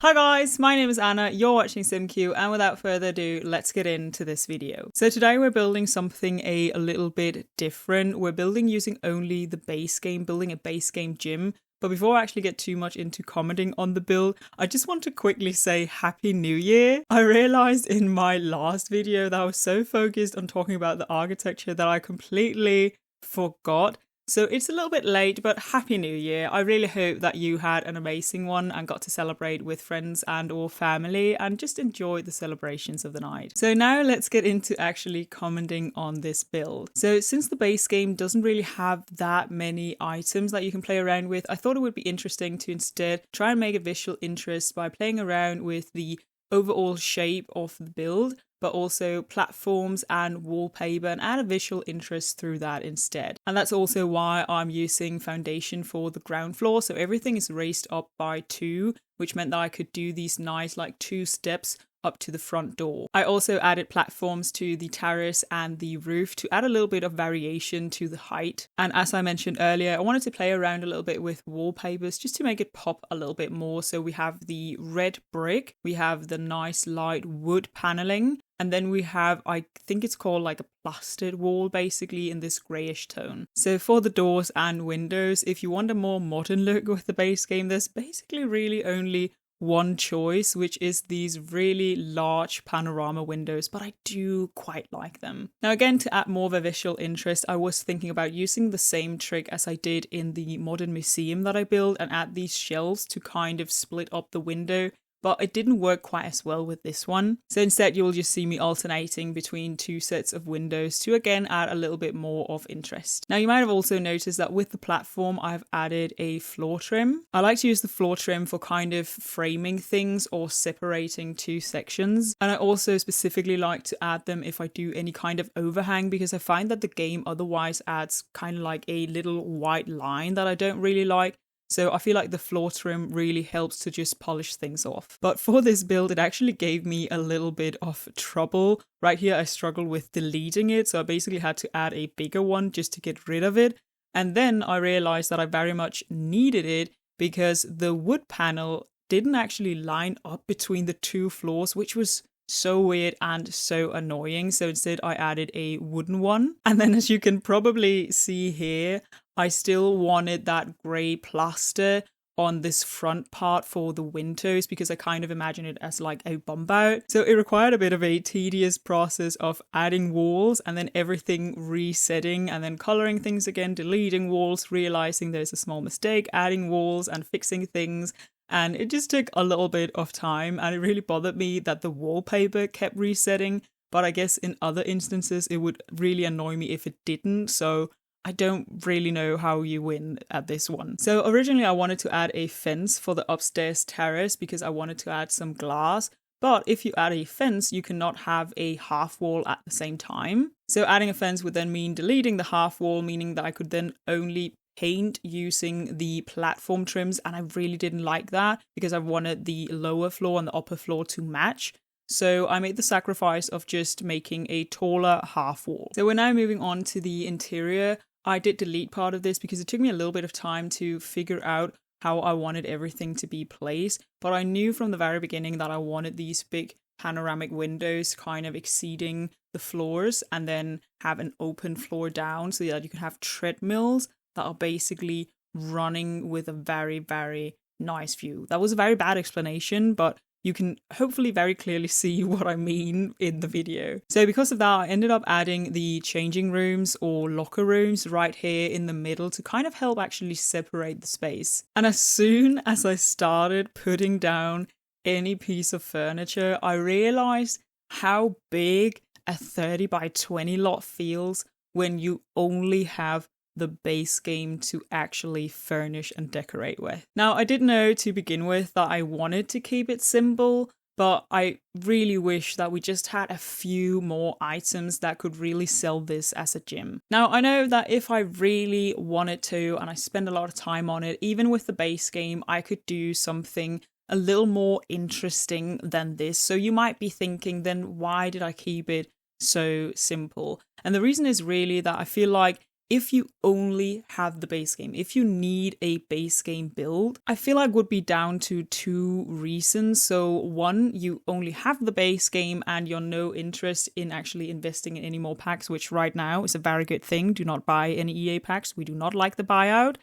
Hi guys, my name is Anna, you're watching simcue, and without further ado, let's get into this video. So today we're building something a little bit different. We're building using only the base game, building a base game gym. But before I actually get too much into commenting on the build, I just want to quickly say Happy New Year. I realized in my last video that I was so focused on talking about the architecture that I completely forgot. So it's a little bit late, but Happy New Year. I really hope that you had an amazing one and got to celebrate with friends and or family and just enjoy the celebrations of the night. So now let's get into actually commenting on this build. So since the base game doesn't really have that many items that you can play around with, I thought it would be interesting to instead try and make a visual interest by playing around with the overall shape of the build, but also platforms and wallpaper, and add a visual interest through that instead. And that's also why I'm using foundation for the ground floor. So everything is raised up by 2, which meant that I could do these nice like 2 steps up to the front door. I also added platforms to the terrace and the roof to add a little bit of variation to the height. And as I mentioned earlier, I wanted to play around a little bit with wallpapers just to make it pop a little bit more. So we have the red brick, we have the nice light wood paneling, and then we have, I think it's called like a plastered wall, basically in this greyish tone. So for the doors and windows, if you want a more modern look with the base game, there's basically really only one choice, which is these really large panorama windows, but I do quite like them. Now again, to add more of a visual interest, I was thinking about using the same trick as I did in the modern museum that I built and add these shelves to kind of split up the window, but it didn't work quite as well with this one. So instead you'll just see me alternating between 2 sets of windows to again add a little bit more of interest. Now you might have also noticed that with the platform I've added a floor trim. I like to use the floor trim for kind of framing things or separating 2 sections. And I also specifically like to add them if I do any kind of overhang, because I find that the game otherwise adds kind of like a little white line that I don't really like. So I feel like the floor trim really helps to just polish things off. But for this build, it actually gave me a little bit of trouble. Right here, I struggled with deleting it. So I basically had to add a bigger one just to get rid of it. And then I realized that I very much needed it because the wood panel didn't actually line up between the 2 floors, which was so weird and so annoying. So instead I added a wooden one. And then as you can probably see here, I still wanted that grey plaster on this front part for the windows because I kind of imagine it as like a bump out. So it required a bit of a tedious process of adding walls and then everything resetting and then coloring things again, deleting walls, realizing there's a small mistake, adding walls and fixing things. And it just took a little bit of time, and it really bothered me that the wallpaper kept resetting. But I guess in other instances it would really annoy me if it didn't. So I don't really know how you win at this one. So originally I wanted to add a fence for the upstairs terrace because I wanted to add some glass. But if you add a fence, you cannot have a half wall at the same time. So adding a fence would then mean deleting the half wall, meaning that I could then only paint using the platform trims, and I really didn't like that because I wanted the lower floor and the upper floor to match. So I made the sacrifice of just making a taller half wall. So we're now moving on to the interior. I did delete part of this because it took me a little bit of time to figure out how I wanted everything to be placed, but I knew from the very beginning that I wanted these big panoramic windows kind of exceeding the floors and then have an open floor down so that you can have treadmills that are basically running with a very, very nice view. That was a very bad explanation, but you can hopefully very clearly see what I mean in the video. So because of that, I ended up adding the changing rooms or locker rooms right here in the middle to kind of help actually separate the space. And as soon as I started putting down any piece of furniture, I realized how big a 30 by 20 lot feels when you only have the base game to actually furnish and decorate with. Now, I did know to begin with that I wanted to keep it simple, but I really wish that we just had a few more items that could really sell this as a gym. Now, I know that if I really wanted to, and I spend a lot of time on it, even with the base game, I could do something a little more interesting than this. So you might be thinking, then why did I keep it so simple? And the reason is really that I feel like if you only have the base game. If you need a base game build, I feel like would be down to two reasons. So one, you only have the base game and you're no interest in actually investing in any more packs, which right now is a very good thing. Do not buy any EA packs. We do not like the buyout.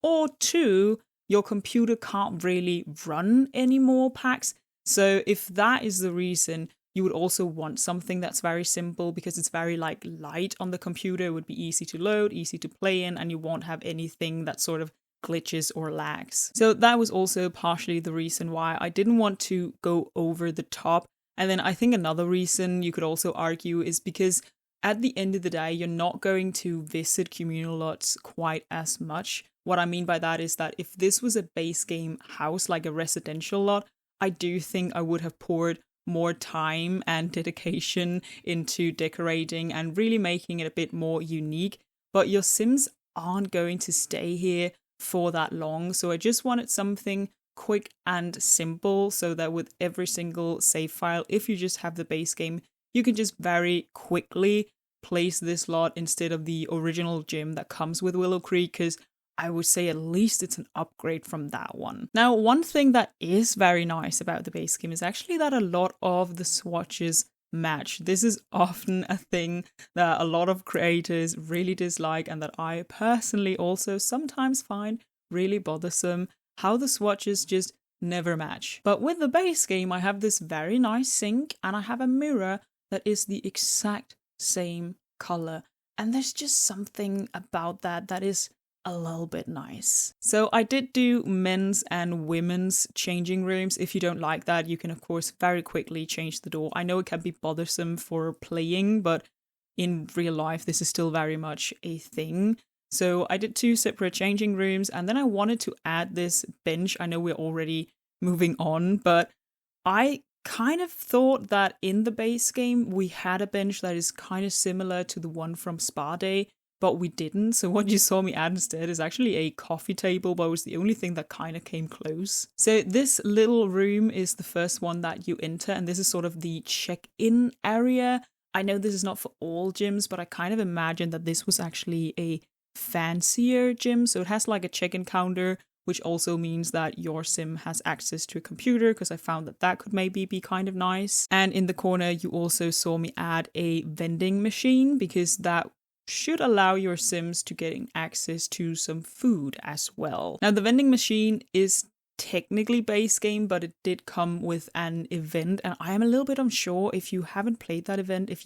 Or two, your computer can't really run any more packs. So if that is the reason, you would also want something that's very simple because it's very like light on the computer. It would be easy to load, easy to play in, and you won't have anything that sort of glitches or lags. So that was also partially the reason why I didn't want to go over the top. And then I think another reason you could also argue is because at the end of the day, you're not going to visit communal lots quite as much. What I mean by that is that if this was a base game house, like a residential lot, I do think I would have poured more time and dedication into decorating and really making it a bit more unique. But your Sims aren't going to stay here for that long. So I just wanted something quick and simple so that with every single save file, if you just have the base game, you can just very quickly place this lot instead of the original gym that comes with Willow Creek, because I would say at least it's an upgrade from that one. Now, one thing that is very nice about the base game is actually that a lot of the swatches match. This is often a thing that a lot of creators really dislike and that I personally also sometimes find really bothersome, how the swatches just never match. But with the base game, I have this very nice sink and I have a mirror that is the exact same color. And there's just something about that is a little bit nice. So I did do men's and women's changing rooms. If you don't like that, you can of course very quickly change the door. I know it can be bothersome for playing, but in real life this is still very much a thing. So I did two separate changing rooms, and then I wanted to add this bench. I know we're already moving on, but I kind of thought that in the base game we had a bench that is kind of similar to the one from Spa Day, but we didn't. So what you saw me add instead is actually a coffee table, but it was the only thing that kind of came close. So this little room is the first one that you enter, and this is sort of the check-in area. I know this is not for all gyms, but I kind of imagined that this was actually a fancier gym. So it has like a check-in counter, which also means that your sim has access to a computer, because I found that that could maybe be kind of nice. And in the corner, you also saw me add a vending machine, because that should allow your Sims to getting access to some food as well. Now, the vending machine is technically base game, but it did come with an event, and I am a little bit unsure if you haven't played that event, if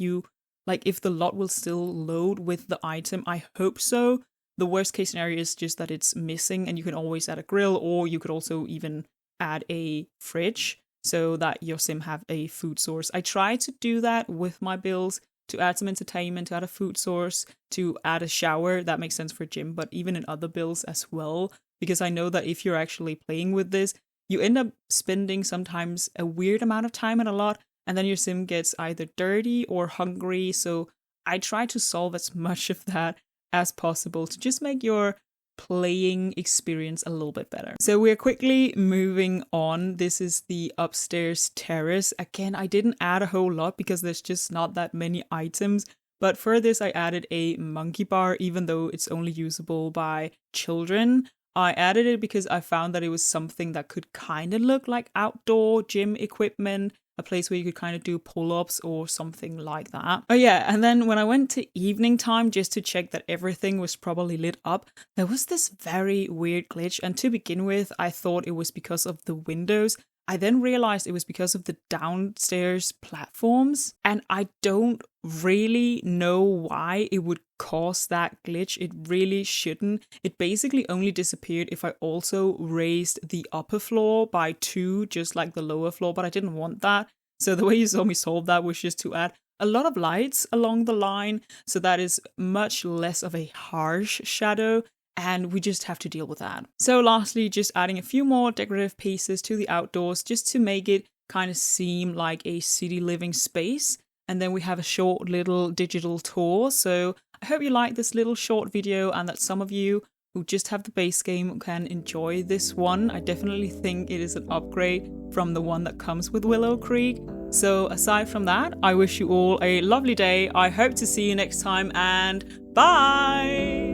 the lot will still load with the item. I hope so. The worst case scenario is just that it's missing, and you can always add a grill, or you could also even add a fridge so that your sim have a food source. I tried to do that with my builds, to add some entertainment, to add a food source, to add a shower. That makes sense for gym, but even in other builds as well, because I know that if you're actually playing with this, you end up spending sometimes a weird amount of time in a lot, and then your sim gets either dirty or hungry. So I try to solve as much of that as possible to just make your playing experience a little bit better. So we're quickly moving on. This is the upstairs terrace. Again, I didn't add a whole lot because there's just not that many items. But for this, I added a monkey bar, even though it's only usable by children. I added it because I found that it was something that could kind of look like outdoor gym equipment, a place where you could kind of do pull-ups or something like that. Oh yeah, and then when I went to evening time just to check that everything was properly lit up, there was this very weird glitch, and to begin with, I thought it was because of the windows. I then realized it was because of the downstairs platforms, and I don't really know why it would cause that glitch. It really shouldn't. It basically only disappeared if I also raised the upper floor by 2, just like the lower floor, but I didn't want that. So the way you saw me solve that was just to add a lot of lights along the line, so that is much less of a harsh shadow, and we just have to deal with that. So lastly, just adding a few more decorative pieces to the outdoors just to make it kind of seem like a city living space. And then we have a short little digital tour. So I hope you like this little short video and that some of you who just have the base game can enjoy this one. I definitely think it is an upgrade from the one that comes with Willow Creek. So aside from that, I wish you all a lovely day. I hope to see you next time, and bye!